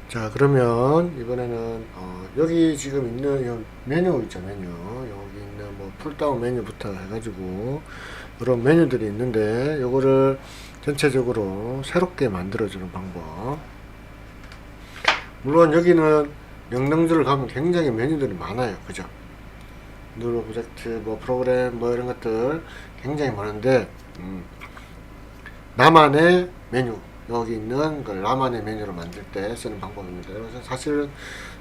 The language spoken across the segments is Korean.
자, 그러면 이번에는 여기 지금 있는 요 메뉴 있죠, 메뉴. 여기 있는 뭐 풀다운 메뉴부터 해가지고 이런 메뉴들이 있는데 요거를 전체적으로 새롭게 만들어주는 방법. 물론 여기는 명령들을 가면 굉장히 메뉴들이 많아요, 그죠? 누르 오브젝트, 뭐 프로그램, 뭐 이런 것들 굉장히 많은데 나만의 메뉴, 여기 있는 걸 나만의 메뉴로 만들 때 쓰는 방법입니다. 그래서 사실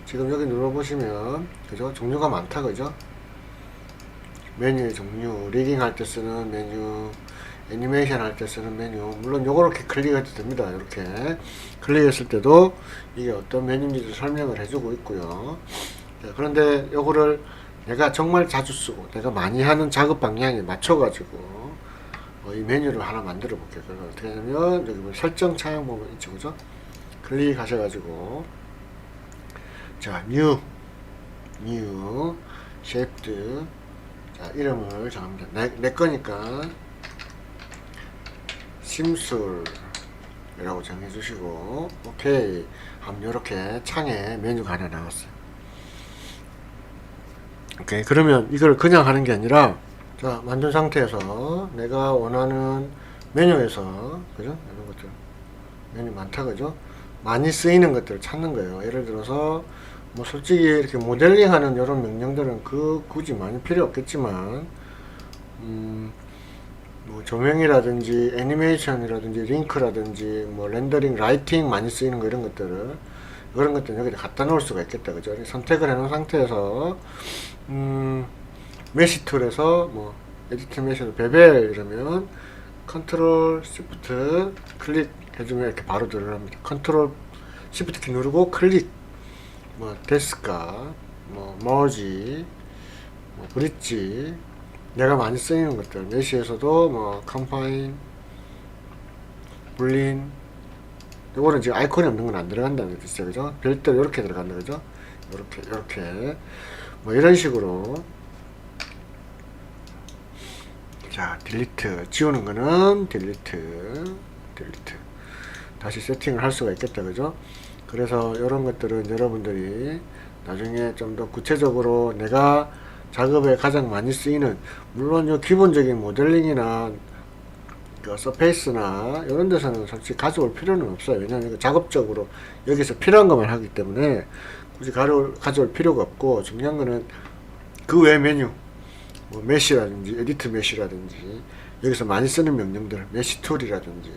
지금 여기 눌러보시면 그죠, 종류가 많다, 그죠? 메뉴의 종류, 리깅 할 때 쓰는 메뉴, 애니메이션 할 때 쓰는 메뉴, 물론 요거 이렇게 클릭해도 됩니다. 이렇게 클릭했을 때도 이게 어떤 메뉴인지 설명을 해주고 있고요. 그런데 요거를 내가 정말 자주 쓰고 내가 많이 하는 작업 방향에 맞춰가지고 이 메뉴를 하나 만들어 볼게요. 그래서 어떻게 하냐면 여기 뭐 설정 창 보면 있죠, 그죠? 클릭하셔가지고 자, 뉴 쉐입드, 자, 이름을 정합니다. 내 거니까 심술이라고 정해주시고 오케이 하면 이렇게 창에 메뉴가 하나 나왔어요. 오케이, 그러면 이걸 그냥 하는 게 아니라 자, 만든 상태에서 내가 원하는 메뉴에서 그죠? 이런 것들 메뉴 많다, 그죠? 많이 쓰이는 것들을 찾는 거예요. 예를 들어서 뭐 솔직히 이렇게 모델링 하는 이런 명령들은 굳이 많이 필요 없겠지만 뭐 조명이라든지 애니메이션이라든지 링크라든지 뭐 렌더링, 라이팅 많이 쓰이는 거 이런 것들을 그런 것들은 여기다 갖다 놓을 수가 있겠다, 그죠? 선택을 해 놓은 상태에서 메시 툴에서 뭐 에디트 메시로 베벨 이러면 컨트롤 시프트 클릭 해주면 이렇게 바로 들어갑니다. 컨트롤 시프트 키 누르고 클릭, 뭐 데스카, 뭐 머지, 뭐 브릿지, 내가 많이 쓰이는 것들 메시에서도 뭐 컴파인, 블린, 요거는 지금 아이콘이 없는 건 안 들어간다는 뜻이죠, 그죠? 별도로 이렇게 들어간다, 그죠? 이렇게 뭐 이런 식으로. 자, 딜리트, 지우는 거는 딜리트 다시 세팅을 할 수가 있겠다, 그죠? 그래서 이런 것들은 여러분들이 나중에 좀 더 구체적으로 내가 작업에 가장 많이 쓰이는, 물론 요 기본적인 모델링이나 그 서페이스나 이런 데서는 솔직히 가져올 필요는 없어요. 왜냐하면 작업적으로 여기서 필요한 것만 하기 때문에 굳이 가져올 필요가 없고, 중요한 거는 그 외 메뉴, 뭐 메시라든지 에디트 메시라든지 여기서 많이 쓰는 명령들, 메시 툴이라든지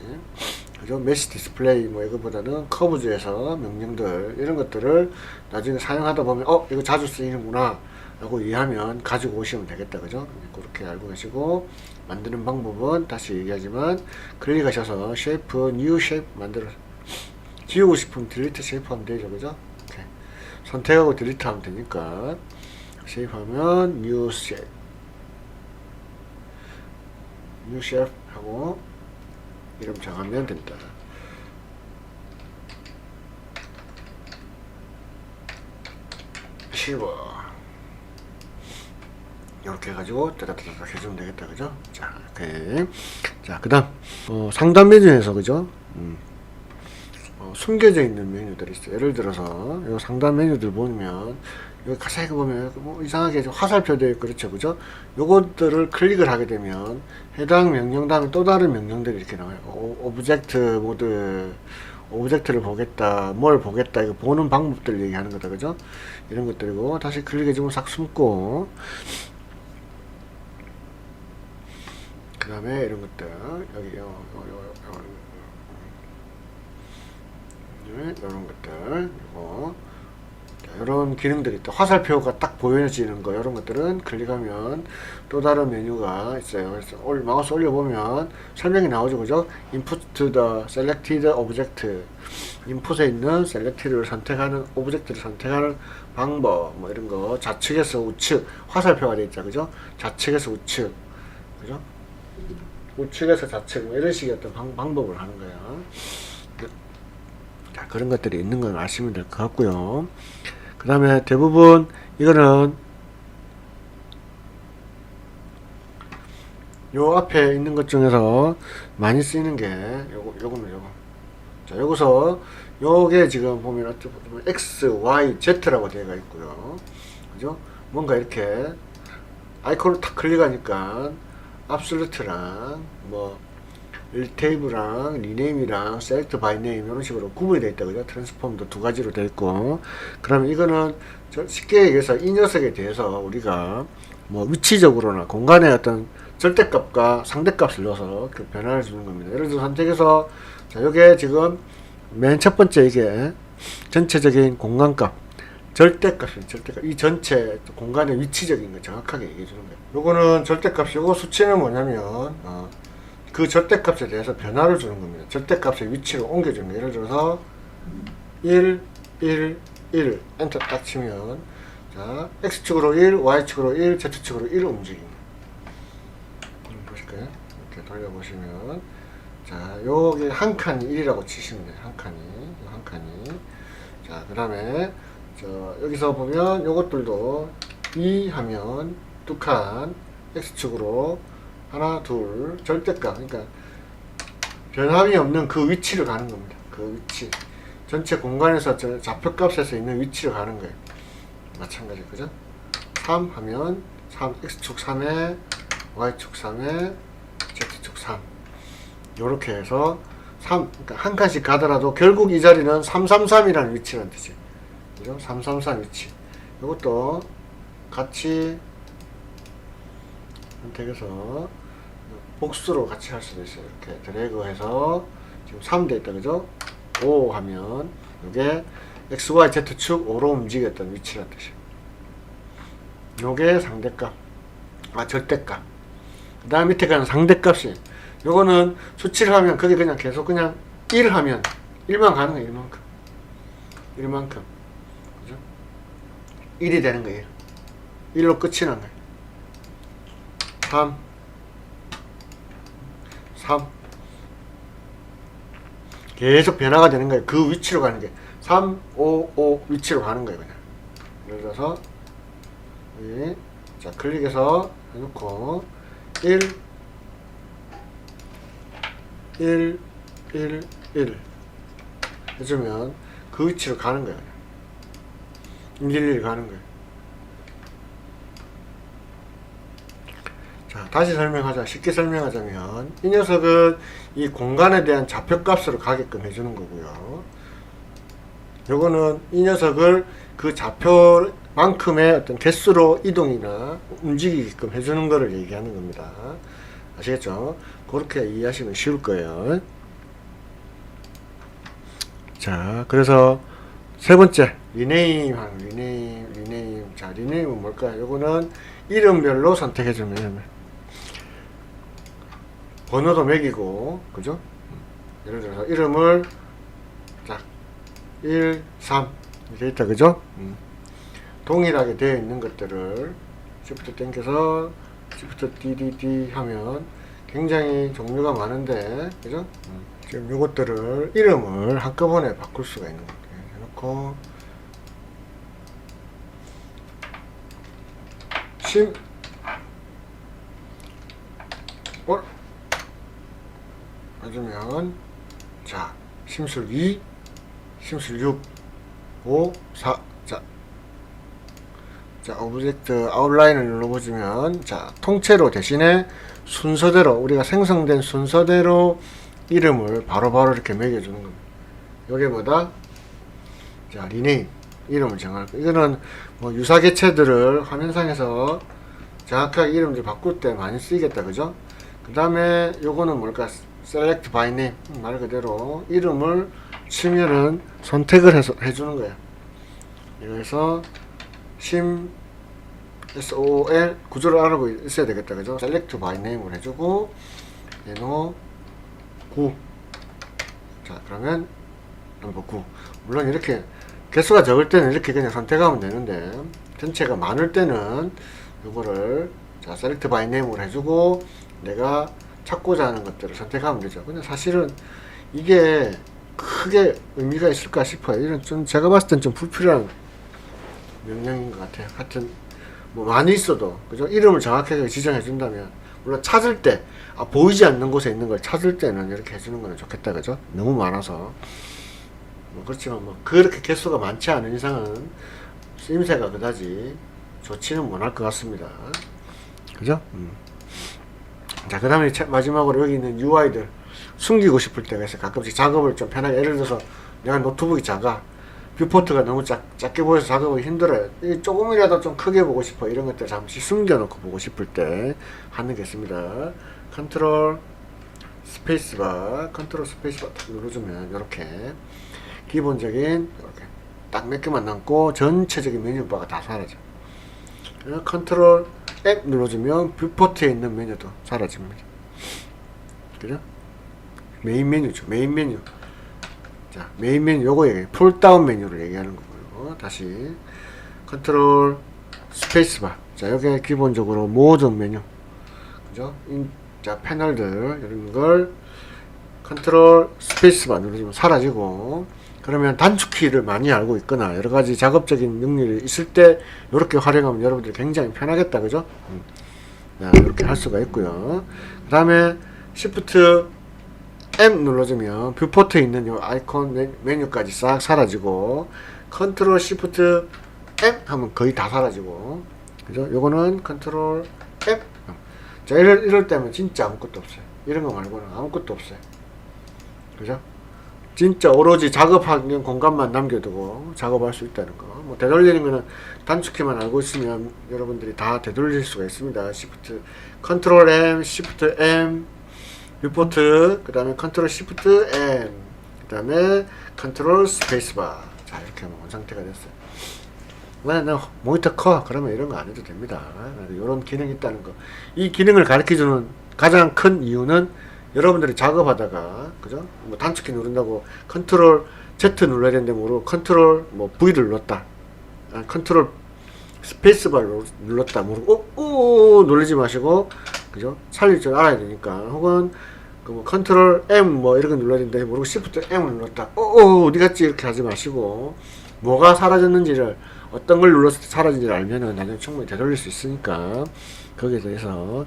그죠? 메시 디스플레이 뭐 이거보다는 커브즈에서 명령들 이런 것들을 나중에 사용하다 보면 이거 자주 쓰이는구나 라고 이해하면 가지고 오시면 되겠다, 그죠? 그렇게 알고 계시고, 만드는 방법은 다시 얘기하지만 클릭하셔서 쉐이프, 뉴 쉐이프 만들어, 지우고 싶으면 딜리트 쉐이프 하면 되죠, 그죠? 이렇게 선택하고 딜리트 하면 되니까 쉐이프 하면 뉴 쉐이프, 뉴 쉐이프 하고 이름 정하면 된다. 쉬워. 이렇게 해가지고 따다다닥 해주면 되겠다, 그죠? 자, 오케이. 자, 그 다음 상단 메뉴에서 그죠? 숨겨져 있는 메뉴들이 있어요. 예를 들어서 이 상단 메뉴들 보면 여기 가사에 보면 뭐 이상하게 화살표 되어 있고 그렇죠, 그죠? 요것들을 클릭을 하게 되면 해당 명령 다음에 또 다른 명령들이 이렇게 나와요. 오브젝트 모드, 오브젝트를 보겠다, 뭘 보겠다, 이거 보는 방법들 얘기하는 거다, 그죠? 이런 것들이고, 다시 클릭해주면 싹 숨고, 그 다음에 이런 것들 여기 이런 것들, 이런 기능들이 있다. 화살표가 딱 보여지는 거, 이런 것들은 클릭하면 또 다른 메뉴가 있어요. 그래서 마우스 올려보면 설명이 나오죠, 그죠? Input the selected object, 인풋에 있는 selected를 선택하는, 오브젝트를 선택하는 방법, 뭐 이런 거, 좌측에서 우측, 화살표가 되어 있죠, 그죠? 좌측에서 우측, 그죠? 우측에서 좌측, 뭐 이런 식의 어떤 방법을 하는 거예요. 자, 그런 것들이 있는 걸 아시면 될 것 같고요. 그 다음에 대부분 이거는 요 앞에 있는 것 중에서 많이 쓰이는 게 요거는 요거 자, 여기서 요게 지금 보면 어떻게 보면 X, Y, Z라고 되어 있고요. 그죠? 뭔가 이렇게 아이콘을 탁 클릭하니까 absolute랑 뭐 일테이블랑 리네임이랑 셀렉트 바이 네임 이런 식으로 구분이 되어 있다. 그죠? 트랜스폼도 두 가지로 되어 있고, 그러면 이거는 쉽게 얘기해서 이 녀석에 대해서 우리가 뭐 위치적으로나 공간의 어떤 절대값과 상대값을 넣어서 그 변화를 주는 겁니다. 예를 들어 선택해서, 자, 요게 지금 맨 첫 번째 이게 전체적인 공간값, 절대값입니다. 절대값. 이 전체 공간의 위치적인 거 정확하게 얘기해 주는 거예요. 요거는 절대값, 요거 수치는 뭐냐면, 그 절대값에 대해서 변화를 주는 겁니다. 절대값의 위치를 옮겨주는 거예요. 예를 들어서 1, 1, 1 엔터 딱 치면, 자, X축으로 1, Y축으로 1, Z축으로 1 움직입니다. 보실까요? 이렇게 돌려보시면, 자, 여기 한 칸이 1이라고 치시면 돼요. 한 칸이. 한 칸이. 자, 그 다음에, 여기서 보면 요것들도 2 하면 두 칸, X축으로 하나, 둘, 절대값. 그러니까 변함이 없는 그 위치를 가는 겁니다. 그 위치. 전체 공간에서 좌표값에서 있는 위치를 가는 거예요. 마찬가지, 그죠? 3 하면 3, X축 3에 Y축 3에 Z축 3. 요렇게 해서 3, 그러니까 한 칸씩 가더라도 결국 이 자리는 333이라는 위치라는 뜻이에요. 그죠? 333 위치. 이것도 같이 선택해서 복수로 같이 할 수도 있어요. 이렇게 드래그해서 지금 3 돼 있다, 그죠? 5 하면 이게 X, Y, Z축 5로 움직였던 위치라는 뜻이에요. 요게 상대값, 절대값. 그 다음 밑에 가는 상대값이, 요거는 수치를 하면 그게 그냥 계속 그냥 1 하면 1만 가는 거예요. 1만큼. 1만큼. 그죠? 1이 되는 거예요. 1로 끝이 난 거예요. 3 계속 변화가 되는 거예요. 그 위치로 가는 게 3, 5, 5 위치로 가는 거예요. 그냥 예를 들어서 여기, 자, 클릭해서 해놓고 1 1 1 1 해주면 그 위치로 가는 거예요. 111 가는 거예요. 자, 다시 설명하자. 쉽게 설명하자면 이 녀석은 이 공간에 대한 좌표값으로 가게끔 해주는 거고요. 요거는 이 녀석을 그 좌표만큼의 어떤 개수로 이동이나 움직이게끔 해주는 거를 얘기하는 겁니다. 아시겠죠? 그렇게 이해하시면 쉬울 거예요. 자, 그래서 세 번째, 리네임. 자, 리네임은 뭘까요? 요거는 이름별로 선택해주면 번호도 매기고, 그죠? 예를 들어서 이름을 자 1, 3 이렇게 있다, 그죠? 동일하게 되어 있는 것들을 Shift 당겨서 Shift DDD 하면 굉장히 종류가 많은데, 그죠? 지금 요것들을 이름을 한꺼번에 바꿀 수가 있는 거예요. 해놓고 해주면, 자, 심술 2, 심술 6, 5, 4, 자, 오브젝트 아웃라인을 눌러보시면, 자, 통째로 대신에 순서대로, 우리가 생성된 순서대로 이름을 바로바로 이렇게 매겨주는 겁니다. 요게 뭐다? 자, 리네임. 이름을 정할 거. 이거는 뭐 유사 개체들을 화면상에서 정확하게 이름을 바꿀 때 많이 쓰이겠다, 그죠? 그 다음에 요거는 뭘까? select by name. 말 그대로 이름을 치면은 선택을 해서 해주는 거예요. 그래서 SOL 구조를 알아보고 있어야 되겠다, 그죠? select by name을 해주고, 얘는 9. 자, 그러면 넘버 9. 물론 이렇게 개수가 적을 때는 이렇게 그냥 선택하면 되는데, 전체가 많을 때는 이거를 자, select by name을 해주고, 내가 찾고자 하는 것들을 선택하면 되죠. 근데 사실은 이게 크게 의미가 있을까 싶어요. 이런 좀 제가 봤을 땐 좀 불필요한 명령인 것 같아요. 하여튼 뭐 많이 있어도, 그죠? 이름을 정확하게 지정해 준다면 물론 찾을 때 보이지 않는 곳에 있는 걸 찾을 때는 이렇게 해주는 거는 좋겠다, 그죠? 너무 많아서. 뭐 그렇지만 뭐 그렇게 개수가 많지 않은 이상은 쓰임새가 그다지 좋지는 못할 것 같습니다. 그죠? 자, 그 다음에 마지막으로 여기 있는 UI들 숨기고 싶을 때가 있어요. 가끔씩 작업을 좀 편하게, 예를 들어서 내가 노트북이 작아, 뷰포트가 너무 작게 보여서 작업이 힘들어요. 조금이라도 좀 크게 보고 싶어. 이런 것들 잠시 숨겨놓고 보고 싶을 때 하는 게 있습니다. 컨트롤 스페이스바 딱 눌러주면 이렇게 기본적인 이렇게 딱 몇 개만 남고 전체적인 메뉴바가 다 사라져. 컨트롤 앱 눌러주면 뷰포트에 있는 메뉴도 사라집니다. 그죠? 메인 메뉴죠. 메인 메뉴. 자, 메인 메뉴 요거 얘기해. 풀다운 메뉴를 얘기하는 거고요. 다시 컨트롤 스페이스바. 자, 여기 기본적으로 모든 메뉴. 그죠? 자, 패널들 이런 걸 컨트롤 스페이스바 누르면 사라지고, 그러면 단축키를 많이 알고 있거나 여러 가지 작업적인 능력이 있을 때 이렇게 활용하면 여러분들이 굉장히 편하겠다, 그죠? 자, 이렇게 할 수가 있고요. 그 다음에 Shift M 눌러주면 뷰포트에 있는 요 아이콘 메뉴까지 싹 사라지고, 컨트롤 Shift M 하면 거의 다 사라지고, 그죠? 요거는 컨트롤 M. 자, 이럴 때면 진짜 아무것도 없어요. 이런 거 말고는 아무것도 없어요. 그죠? 진짜 오로지 작업하는 공간만 남겨두고 작업할 수 있다는 거. 뭐 되돌리는 거는 단축키만 알고 있으면 여러분들이 다 되돌릴 수가 있습니다. Shift, 컨트롤 M, Shift M, 뷰포트, 그 다음에 컨트롤 Shift M, 그 다음에 컨트롤 스페이스바. 자, 이렇게 하면 온 상태가 됐어요. 왜, 나 모니터 커? 그러면 이런 거 안 해도 됩니다. 이런 기능이 있다는 거. 이 기능을 가르쳐주는 가장 큰 이유는 여러분들이 작업하다가, 그죠? 뭐 단축키 누른다고 컨트롤 Z 눌러야 되는데 모르고 컨트롤 뭐 V를 눌렀다. 컨트롤 스페이스바를 눌렀다. 모르고, 누르지 마시고, 그죠? 살릴 줄 알아야 되니까. 혹은, 뭐 컨트롤 M 뭐 이런 거 눌러야 되는데 모르고 Shift M을 눌렀다. 어디 갔지? 이렇게 하지 마시고, 뭐가 사라졌는지를, 어떤 걸 눌렀을 때 사라진지를 알면은 나중에 충분히 되돌릴 수 있으니까, 거기에 대해서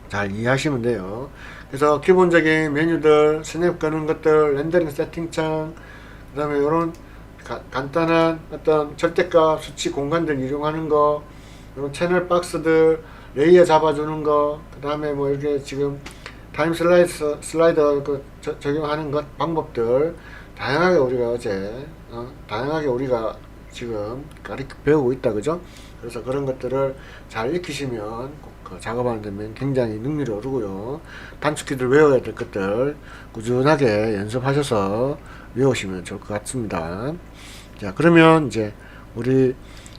잘 이해하시면 돼요. 그래서 기본적인 메뉴들, 스냅 거는 것들, 렌더링 세팅창, 그 다음에 이런 간단한 어떤 절대값 수치 공간들 이용하는 거, 이런 채널 박스들, 레이어 잡아주는 거, 그 다음에 뭐 이렇게 지금 타임 슬라이더 적용하는 것, 방법들, 다양하게 우리가 어제, 다양하게 우리가 지금 배우고 있다, 그죠? 그래서 그런 것들을 잘 익히시면 작업하는 데면 굉장히 능률이 오르고요. 단축키들 외워야 될 것들 꾸준하게 연습하셔서 외우시면 좋을 것 같습니다. 자, 그러면 이제 우리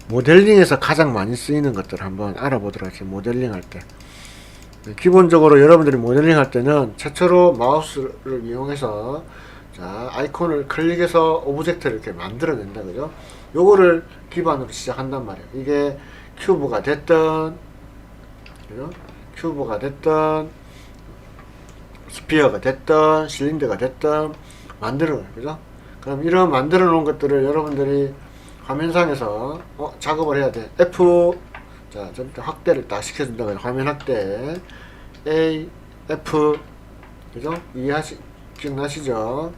모델링에서 가장 많이 쓰이는 것들 한번 알아보도록 할게요. 모델링 할 때. 기본적으로 여러분들이 모델링 할 때는 최초로 마우스를 이용해서 자, 아이콘을 클릭해서 오브젝트를 이렇게 만들어낸다, 그죠? 요거를 기반으로 시작한단 말이에요. 이게 큐브가 됐든, 그죠? 큐브가 됐든, 스피어가 됐든, 실린더가 됐든, 만들어 놓은, 그죠? 그럼 이런 만들어 놓은 것들을 여러분들이 화면상에서, 작업을 해야 돼. F, 자, 전체 확대를 딱 시켜준다고 해요. 화면 확대. A, F, 그죠? 기억나시죠?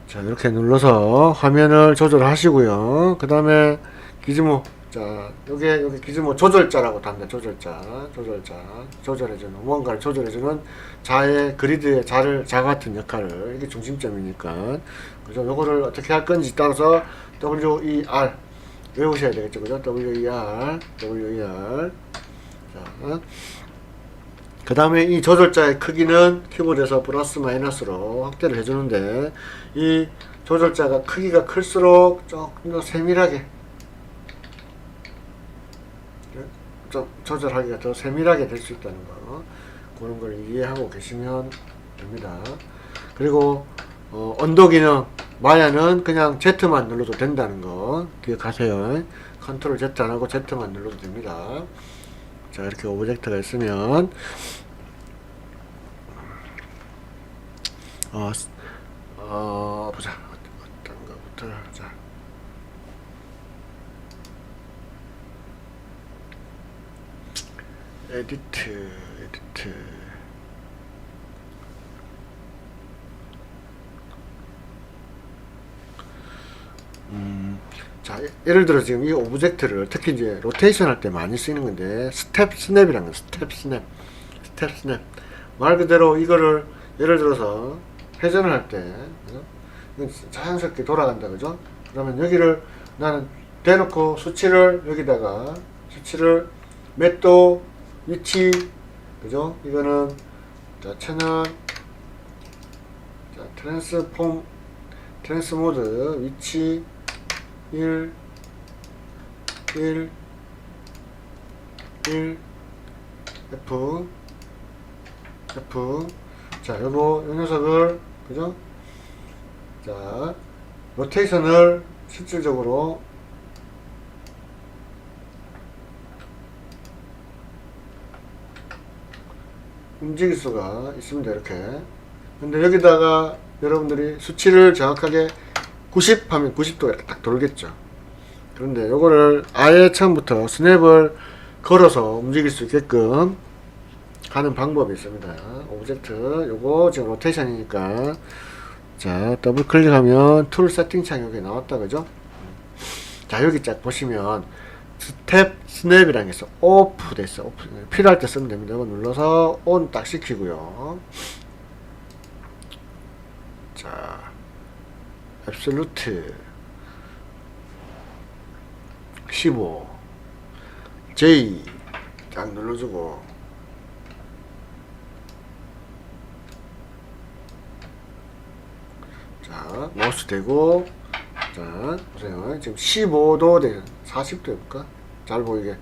자, 이렇게 눌러서 화면을 조절하시고요. 그 다음에 기즈모, 자, 여기 기즈모 조절자라고 답니다. 조절해주는, 무언가를 조절해주는 자의 그리드의 자 같은 역할을, 이게 중심점이니까. 그죠? 요거를 어떻게 할 건지 따라서 WER 외우셔야 되겠죠. 그죠? WER. 자, 그 다음에 이 조절자의 크기는 키보드에서 플러스 마이너스로 확대를 해주는데, 이 조절자가 크기가 클수록 조금 더 세밀하게, 좀 조절하기가 더 세밀하게 될 수 있다는 거, 그런 걸 이해하고 계시면 됩니다. 그리고 언더 기능 마야는 그냥 Z만 눌러도 된다는 거 기억하세요. 컨트롤 Z 안 하고 Z만 눌러도 됩니다. 자, 이렇게 오브젝트가 있으면 보자. 어떤 거부터. 자, 에디트. 자, 예를 들어 지금 이 오브젝트를 특히 이제 로테이션 할 때 많이 쓰이는 건데, 스텝 스냅이라는 거, 스텝 스냅. 말 그대로 이거를 예를 들어서 회전을 할 때, 그죠? 이건 자연스럽게 돌아간다, 그죠? 그러면 여기를 나는 대놓고 수치를 여기다가 수치를 몇 도, 위치, 그죠? 이거는 자 채널, 자 트랜스 모드 위치 1 F 자 요거 요 녀석을 그죠? 자 로테이션을 실질적으로 움직일 수가 있습니다. 이렇게. 근데 여기다가 여러분들이 수치를 정확하게 90 하면 90도가 이렇게 딱 돌겠죠. 그런데 요거를 아예 처음부터 스냅을 걸어서 움직일 수 있게끔 하는 방법이 있습니다. 오브젝트 요거 지금 로테이션이니까 자 더블 클릭하면 툴 세팅 창이 여기 나왔다, 그죠? 자 여기 쫙 보시면 스텝 스냅이라는 게 있어. 오프 됐어. 오프. 필요할 때 쓰면 됩니다. 이거 눌러서 온 딱 시키고요. 자 앱솔루트 15 J 딱 눌러주고 자 마우스 대고 자 보세요. 지금 15도 돼. 40도 해볼까? 잘 보이게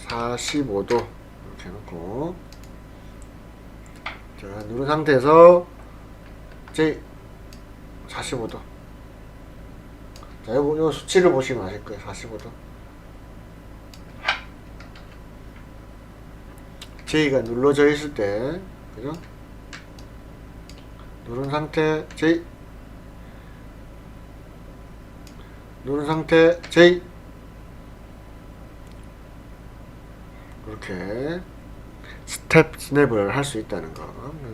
45도 이렇게 해놓고 자 누른 상태에서 J 45도 자 요 수치를 보시면 아실 거예요. 45도 J가 눌러져 있을 때 그죠? 누른 상태 J 누른 상태 J 이렇게 스텝 스냅을 할 수 있다는 거.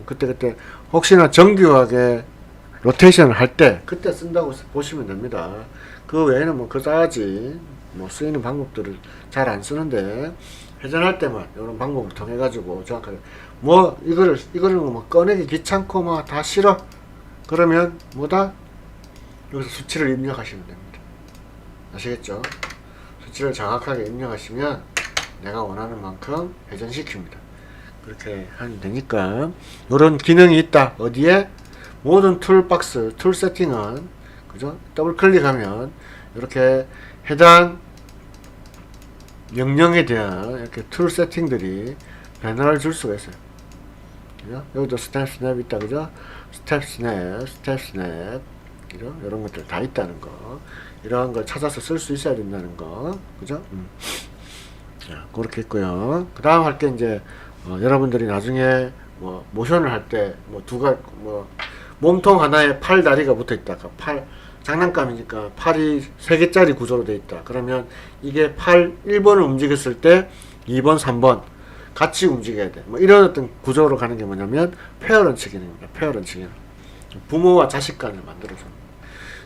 그때 혹시나 정교하게 로테이션을 할 때 그때 쓴다고 보시면 됩니다. 그 외에는 뭐 그다지 뭐 쓰이는 방법들을 잘 안 쓰는데 회전할 때만 이런 방법을 통해 가지고 정확하게 뭐 이거를 뭐 꺼내기 귀찮고 막 다 싫어 그러면 뭐다 여기서 수치를 입력하시면 됩니다. 아시겠죠? 수치를 정확하게 입력하시면 내가 원하는 만큼 회전시킵니다. 그렇게 하면 되니까 이런 기능이 있다. 어디에? 모든 툴박스 툴 세팅은 그죠? 더블 클릭하면 이렇게 해당 명령에 대한 이렇게 툴 세팅들이 변화를 줄 수가 있어요. 그죠? 여기도 스텝 스냅 있다, 그죠? 스텝 스냅 그죠? 이런 것들 다 있다는 거. 이러한 걸 찾아서 쓸 수 있어야 된다는 거. 그죠? 자, 그렇게 있고요. 그 다음 할 게 이제, 여러분들이 나중에, 뭐, 모션을 할 때, 몸통 하나에 팔 다리가 붙어 있다. 장난감이니까 팔이 3개짜리 구조로 되어 있다. 그러면 이게 팔 1번을 움직였을 때 2번, 3번 같이 움직여야 돼. 뭐 이런 어떤 구조로 가는 게 뭐냐면, 페어런치 기능입니다. 페어런치 기능. 부모와 자식 간을 만들어줍니다.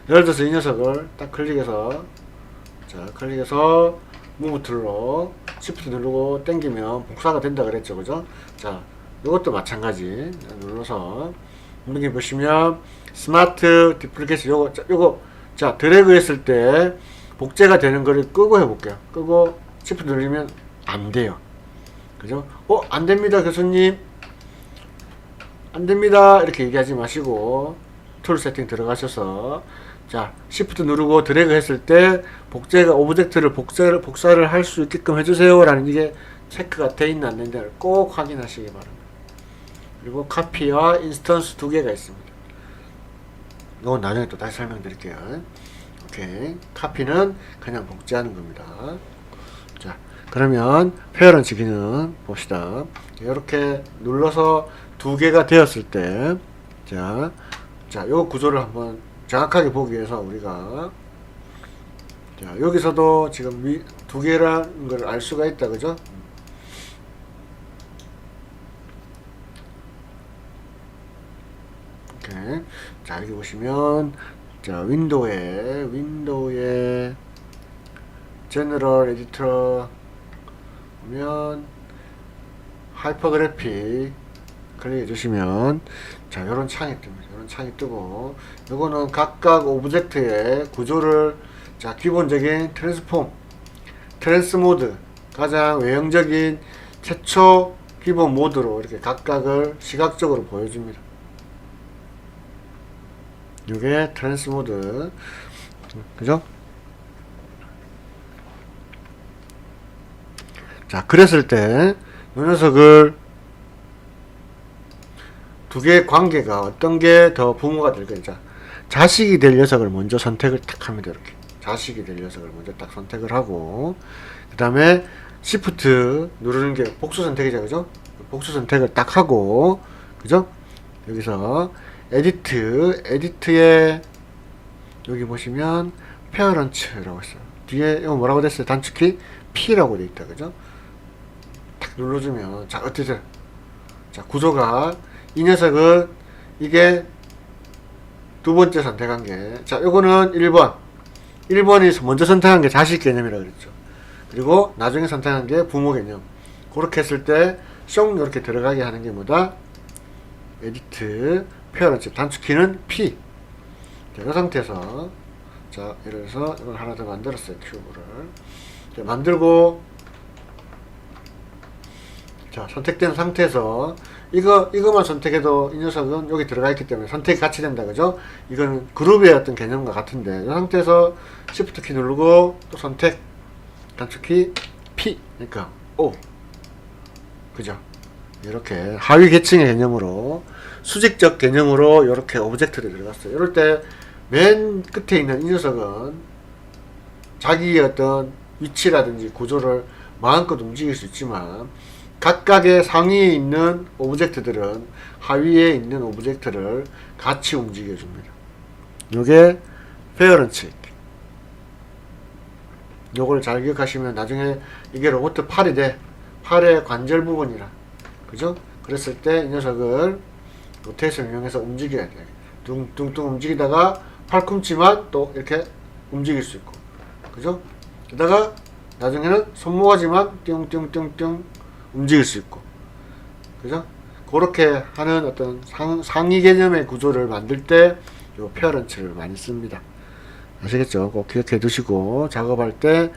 예를 들어서 이 녀석을 딱 클릭해서 무브 툴로 시프트 누르고 당기면 복사가 된다 그랬죠, 그죠? 자, 이것도 마찬가지 눌러서 여기 보시면 스마트 디플리케이션 요거 자 드래그 했을 때 복제가 되는 거를 끄고 해볼게요. 끄고 시프트 누르면 안 돼요, 그죠? 안 됩니다 교수님, 안 됩니다 이렇게 얘기하지 마시고 툴 세팅 들어가셔서 자 시프트 누르고 드래그 했을 때 복제가 오브젝트를 복사를 할 수 있게끔 해주세요 라는 이게 체크가 돼 있나 안 되는지를 꼭 확인하시기 바랍니다. 그리고 카피와 인스턴스 두 개가 있습니다. 이건 나중에 또 다시 설명드릴게요. 오케이. 카피는 그냥 복제하는 겁니다. 자 그러면 페어런치 기능 봅시다. 이렇게 눌러서 두 개가 되었을 때 자, 요 구조를 한번 정확하게 보기 위해서 우리가 자, 여기서도 지금 두 개라는 걸 알 수가 있다, 그죠? 자, 여기 보시면, 자, 윈도우에, 제너럴 에디터 보면, 하이퍼그래픽 클릭해 주시면, 자, 요런 창이 뜹니다. 요런 창이 뜨고, 요거는 각각 오브젝트의 구조를, 자, 기본적인 트랜스 모드, 가장 외형적인 최초 기본 모드로 이렇게 각각을 시각적으로 보여줍니다. 이게 트랜스 모드, 그죠? 자, 그랬을 때 이 녀석을 두 개의 관계가 어떤 게 더 부모가 될 거냐. 자식이 될 녀석을 먼저 선택을 딱 합니다. 이렇게 자식이 될 녀석을 먼저 딱 선택을 하고, 그 다음에 시프트 누르는 게 복수 선택이죠, 그죠? 복수 선택을 딱 하고, 그죠? 여기서 에디트에 여기 보시면 페어런츠라고 있어요. 뒤에 이거 뭐라고 됐어요? 단축키 P라고 돼 있다, 그죠? 탁 눌러주면, 자, 어때요? 자, 구조가 이 녀석은 이게 두 번째 선택한 게, 자, 요거는 1번이 먼저 선택한 게 자식 개념이라고 그랬죠. 그리고 나중에 선택한 게 부모 개념. 그렇게 했을 때 숑 이렇게 들어가게 하는 게 뭐다? 에디트 페어런츠 단축키는 P. 자, 이 상태에서, 자, 예를 들어서 이걸 하나 더 만들었어요. 큐브를. 자, 만들고, 자, 선택된 상태에서 이거만 선택해도 이 녀석은 여기 들어가 있기 때문에 선택이 같이 된다, 그죠? 이거는 그룹의 어떤 개념과 같은데, 이 상태에서 Shift 키 누르고 또 선택 단축키 P, 그러니까 O, 그죠? 이렇게 하위 계층의 개념으로, 수직적 개념으로 이렇게 오브젝트를 들어갔어요. 이럴 때 맨 끝에 있는 이 녀석은 자기의 어떤 위치라든지 구조를 마음껏 움직일 수 있지만, 각각의 상위에 있는 오브젝트들은 하위에 있는 오브젝트를 같이 움직여 줍니다. 요게 페어런츠. 요걸 잘 기억하시면 나중에 이게 로봇 팔이 돼. 팔의 관절 부분이라, 그죠? 그랬을 때 이 녀석을 로테이션을 이용해서 움직여야 돼. 둥둥 움직이다가 팔꿈치만 또 이렇게 움직일 수 있고, 그죠? 게다가 나중에는 손모가지만 띵띵띵띵 움직일 수 있고, 그죠? 그렇게 하는 어떤 상위 개념의 구조를 만들 때 요 페어런츠를 많이 씁니다. 아시겠죠? 꼭 기억해 두시고 작업할 때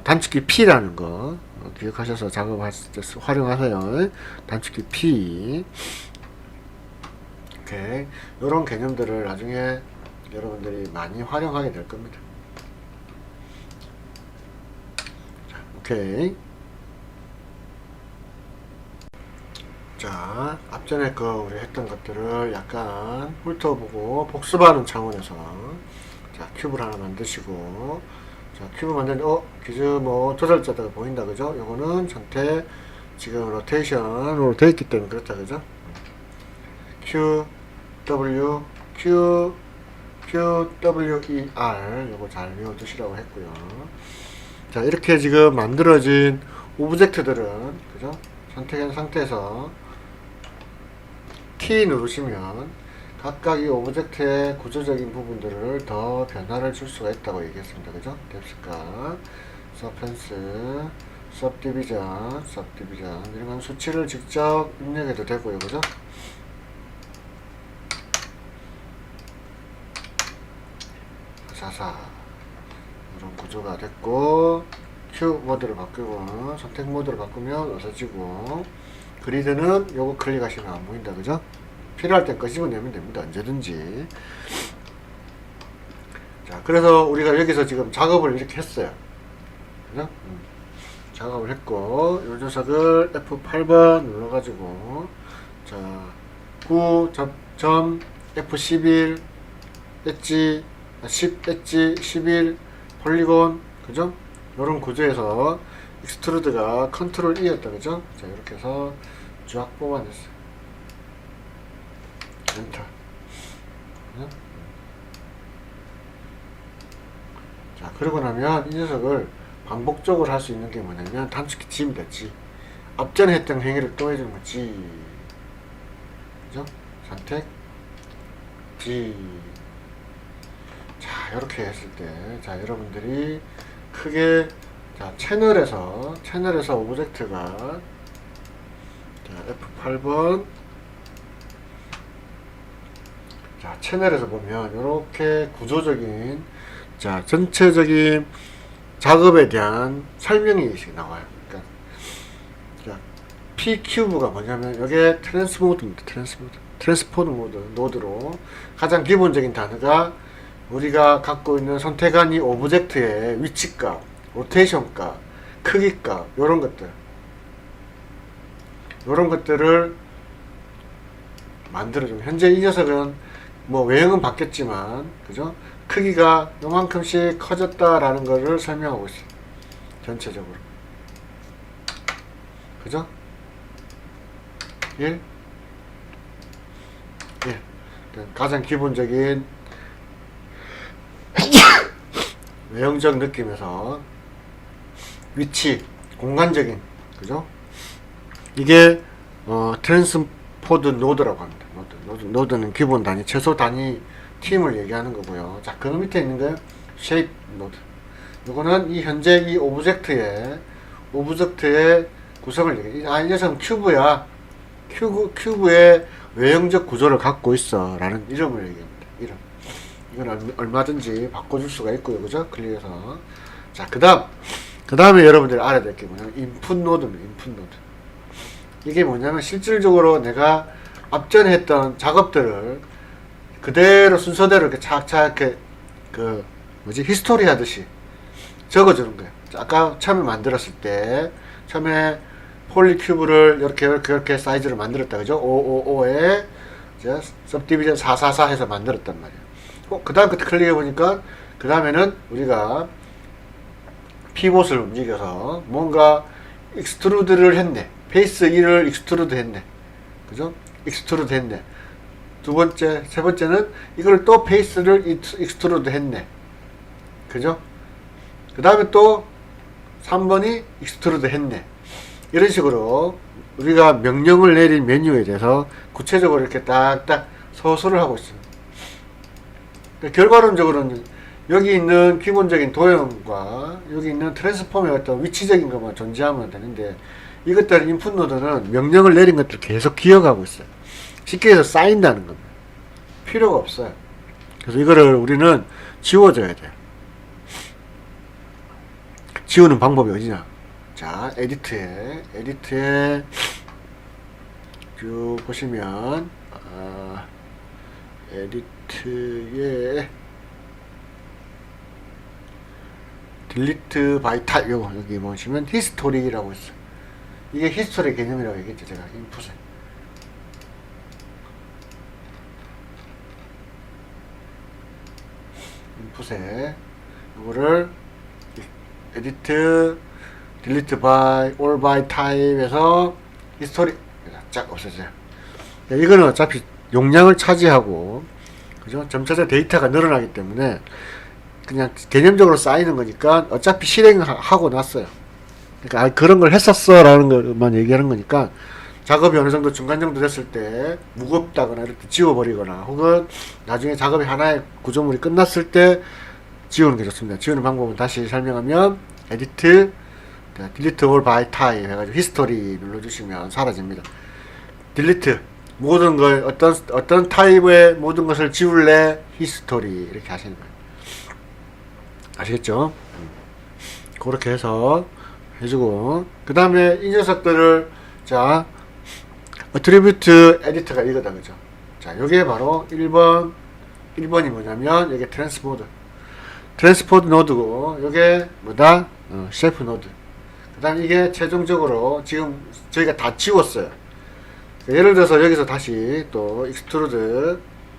단축키 P라는 거 기억하셔서 작업하실 때 활용하세요. 단축키 P. 오케이. 이런 개념들을 나중에 여러분들이 많이 활용하게 될 겁니다. 자, 오케이. 자, 앞전에 우리 했던 것들을 약간 훑어보고 복습하는 차원에서, 자, 큐브를 하나 만드시고, 자, 큐브 만드는데, 기즈 조절자가 보인다, 그죠? 요거는 선택, 지금 로테이션으로 되어 있기 때문에 그렇다, 그죠? Q, W, E, R, 요거 잘 외워두시라고 했고요. 자, 이렇게 지금 만들어진 오브젝트들은, 그죠? 선택한 상태에서 T 누르시면 각각 이 오브젝트의 구조적인 부분들을 더 변화를 줄 수가 있다고 얘기했습니다. 그죠? 뎁스가, 서펜스, subdivision 이런 건 수치를 직접 입력해도 되고요. 그죠? 사사 이런 구조가 됐고, 큐 모드를 바꾸고 선택 모드를 바꾸면 없어지고, 그리드는 요거 클릭하시면 안 보인다, 그죠? 필요할 땐 끄집어내면 됩니다. 언제든지. 자, 그래서 우리가 여기서 지금 작업을 이렇게 했어요. 그죠? 작업을 했고, 요 녀석을 F8번 눌러가지고, 자, 9점 F11 엣지 10 엣지 11 폴리곤, 그죠? 요런 구조에서 익스트루드가 컨트롤 E였다, 그죠? 자, 이렇게 해서 쫙 뽑아냈어요. 엔터. 그죠? 자, 그러고 나면 이 녀석을 반복적으로 할 수 있는 게 뭐냐면 단축키 G입니다. G. 앞전에 했던 행위를 또 해주는 거 G. 그죠? 선택. G. 자, 이렇게 했을 때, 자, 여러분들이 크게, 자, 채널에서 오브젝트가, 자, F8번. 자, 채널에서 보면, 이렇게 구조적인, 자, 전체적인 작업에 대한 설명이 나와요. 그러니까, 자, P 큐브가 뭐냐면, 이게 트랜스모드입니다. 트랜스포드 노드로 가장 기본적인 단어가 우리가 갖고 있는 선택한 이 오브젝트의 위치값, 로테이션값, 크기값, 요런 것들을 만들어주면, 현재 이 녀석은 뭐 외형은 바뀌었지만, 그죠? 크기가 요만큼씩 커졌다라는 것을 설명하고 있어요. 전체적으로. 그죠? 1. 예. 가장 기본적인 외형적 느낌에서 위치, 공간적인, 그죠? 이게 트랜스포드 노드라고 합니다. 노드는 기본 단위, 최소 단위 팀을 얘기하는 거고요. 자, 그 밑에 있는 게 쉐입 노드. 요거는 이 현재 이 오브젝트의 구성을 얘기해. 이 녀석은 큐브야. 큐브의 외형적 구조를 갖고 있어. 라는 이름을 얘기합니다. 이름. 이건 얼마든지 바꿔줄 수가 있고요. 그죠? 클릭해서. 자, 그 다음에 여러분들이 알아야 될 게 뭐냐면, 인풋 노드입니다. 인풋 노드. 이게 뭐냐면, 실질적으로 내가 앞전에 했던 작업들을 그대로 순서대로 이렇게 착착 이렇게, 히스토리 하듯이 적어주는 거예요. 아까 처음에 만들었을 때, 처음에 폴리큐브를 이렇게 사이즈를 만들었다. 그죠? 555에 subdivision 444 해서 만들었단 말이에요. 그 다음 클릭해 보니까, 그 다음에는 우리가 피봇을 움직여서 뭔가 익스트루드를 했네. 페이스 1을 익스트루드 했네. 그죠? 익스트루드 했네. 세 번째는 이걸 또 페이스를 익스트루드 했네. 그죠? 그 다음에 또 3번이 익스트루드 했네. 이런 식으로 우리가 명령을 내린 메뉴에 대해서 구체적으로 이렇게 딱딱 서술을 하고 있습니다. 결과론적으로는 여기 있는 기본적인 도형과 여기 있는 트랜스폼의 어떤 위치적인 것만 존재하면 되는데, 이것들 인풋 노드는 명령을 내린 것들 계속 기억하고 있어요. 쉽게 해서 쌓인다는 겁니다. 필요가 없어요. 그래서 이거를 우리는 지워줘야 돼요. 지우는 방법이 어디냐? 자, 에디트에 쭉 보시면, 에디트에 딜리트 바이 타입, 여기 보시면 히스토리라고 있어요. 이게 히스토리 개념이라고 얘기했죠, 제가. 인풋에 이거를 에디트 딜리트 바이 올 바이 타입에서 히스토리 쫙 없어져요. 이거는 어차피 용량을 차지하고, 그죠? 점차적 데이터가 늘어나기 때문에 그냥 개념적으로 쌓이는 거니까 어차피 실행하고 났어요. 그러니까 그런 걸 했었어 라는 것만 얘기하는 거니까, 작업이 어느 정도 중간 정도 됐을 때 무겁다거나 이렇게 지워버리거나, 혹은 나중에 작업이 하나의 구조물이 끝났을 때 지우는 게 좋습니다. 지우는 방법은 다시 설명하면, 에디트 딜리트 올 바이 타입 해가지고 히스토리 눌러주시면 사라집니다. 딜리트 모든 걸 어떤 타입의 모든 것을 지울래, 히스토리 이렇게 하시는 거예요. 아시겠죠? 그렇게 해서 해주고, 그 다음에 이 녀석들을, 자, attribute 에디터가 이거다. 그죠? 자, 요게 바로 1번이 뭐냐면, 이게 트랜스포드 노드고, 요게 뭐다? 쉐프 노드. 그 다음 이게 최종적으로 지금 저희가 다 지웠어요. 예를 들어서 여기서 다시 또 익스트루드